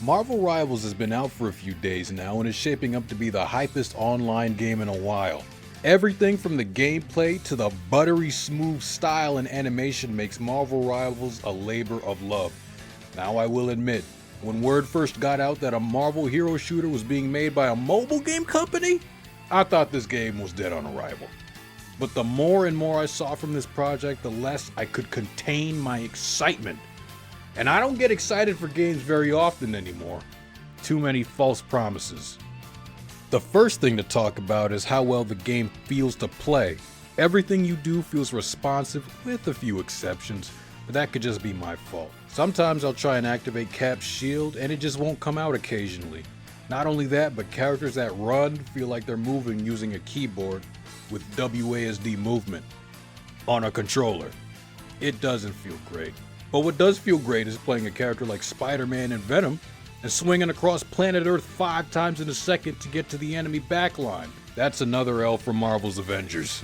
Marvel Rivals has been out for a few days now and is shaping up to be the hypest online game in a while. Everything from the gameplay to the buttery smooth style and animation makes Marvel Rivals a labor of love. Now I will admit, when word first got out that a Marvel hero shooter was being made by a mobile game company, I thought this game was dead on arrival. But the more and more I saw from this project, the less I could contain my excitement. And I don't get excited for games very often anymore. Too many false promises. The first thing to talk about is how well the game feels to play. Everything you do feels responsive, with a few exceptions, but that could just be my fault. Sometimes I'll try and activate Cap's shield and it just won't come out occasionally. Not only that, but characters that run feel like they're moving using a keyboard with WASD movement on a controller. It doesn't feel great. But what does feel great is playing a character like Spider-Man and Venom and swinging across planet Earth 5 times in a second to get to the enemy backline. That's another L for Marvel's Avengers.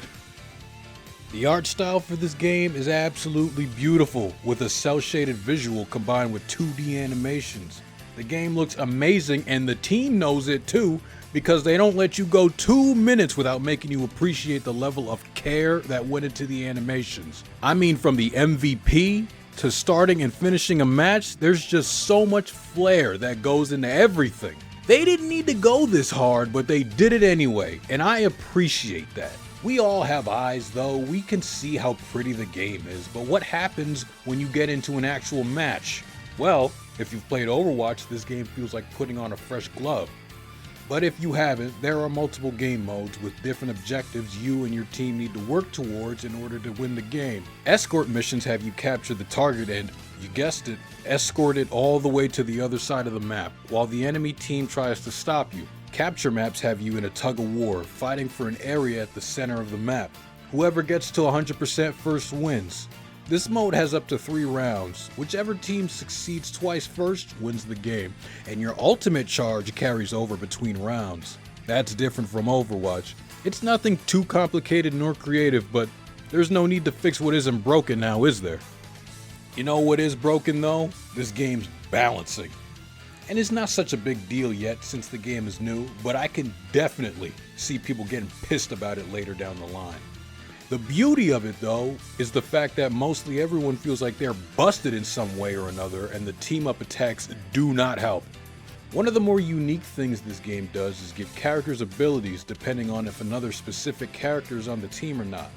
The art style for this game is absolutely beautiful, with a cel-shaded visual combined with 2D animations. The game looks amazing and the team knows it too, because they don't let you go 2 minutes without making you appreciate the level of care that went into the animations. I mean, from the MVP to starting and finishing a match, there's just so much flair that goes into everything. They didn't need to go this hard, but they did it anyway, and I appreciate that. We all have eyes though, we can see how pretty the game is, but what happens when you get into an actual match? Well, if you've played Overwatch, this game feels like putting on a fresh glove. But if you haven't, there are multiple game modes with different objectives you and your team need to work towards in order to win the game. Escort missions have you capture the target and, you guessed it, escort it all the way to the other side of the map, while the enemy team tries to stop you. Capture maps have you in a tug of war, fighting for an area at the center of the map. Whoever gets to 100% first wins. This mode has up to 3 rounds. Whichever team succeeds twice first wins the game, and your ultimate charge carries over between rounds. That's different from Overwatch. It's nothing too complicated nor creative, but there's no need to fix what isn't broken now, is there? You know what is broken though? This game's balancing. And it's not such a big deal yet since the game is new, but I can definitely see people getting pissed about it later down the line. The beauty of it though is the fact that mostly everyone feels like they're busted in some way or another, and the team up attacks do not help. One of the more unique things this game does is give characters abilities depending on if another specific character is on the team or not.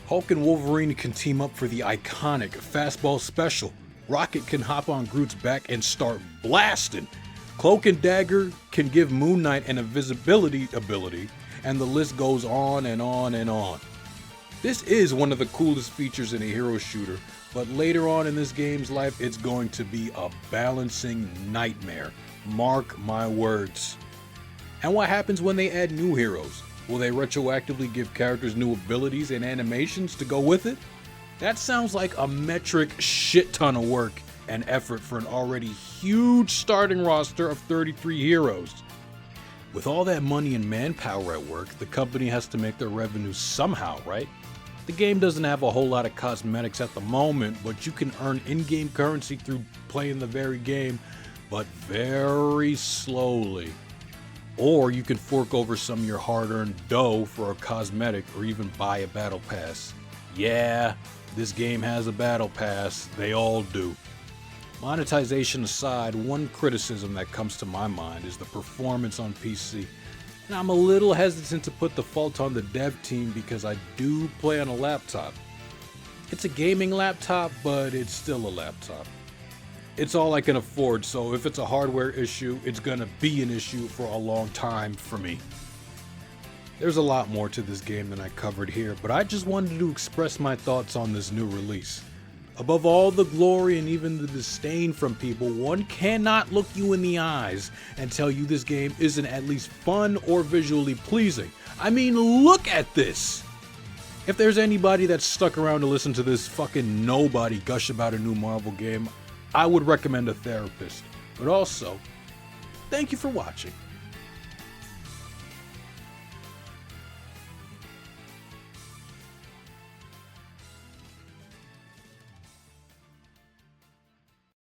Hulk and Wolverine can team up for the iconic fastball special. Rocket can hop on Groot's back and start blasting. Cloak and Dagger can give Moon Knight an invisibility ability, and the list goes on and on and on. This is one of the coolest features in a hero shooter, but later on in this game's life, it's going to be a balancing nightmare. Mark my words. And what happens when they add new heroes? Will they retroactively give characters new abilities and animations to go with it? That sounds like a metric shit ton of work and effort for an already huge starting roster of 33 heroes. With all that money and manpower at work, the company has to make their revenue somehow, right? The game doesn't have a whole lot of cosmetics at the moment, but you can earn in-game currency through playing the very game, but very slowly. Or you can fork over some of your hard-earned dough for a cosmetic or even buy a battle pass. Yeah, this game has a battle pass, they all do. Monetization aside, one criticism that comes to my mind is the performance on PC. And I'm a little hesitant to put the fault on the dev team because I do play on a laptop. It's a gaming laptop, but it's still a laptop. It's all I can afford, so if it's a hardware issue, it's gonna be an issue for a long time for me. There's a lot more to this game than I covered here, but I just wanted to express my thoughts on this new release. Above all the glory and even the disdain from people, one cannot look you in the eyes and tell you this game isn't at least fun or visually pleasing. I mean, look at this! If there's anybody that's stuck around to listen to this fucking nobody gush about a new Marvel game, I would recommend a therapist. But also, thank you for watching.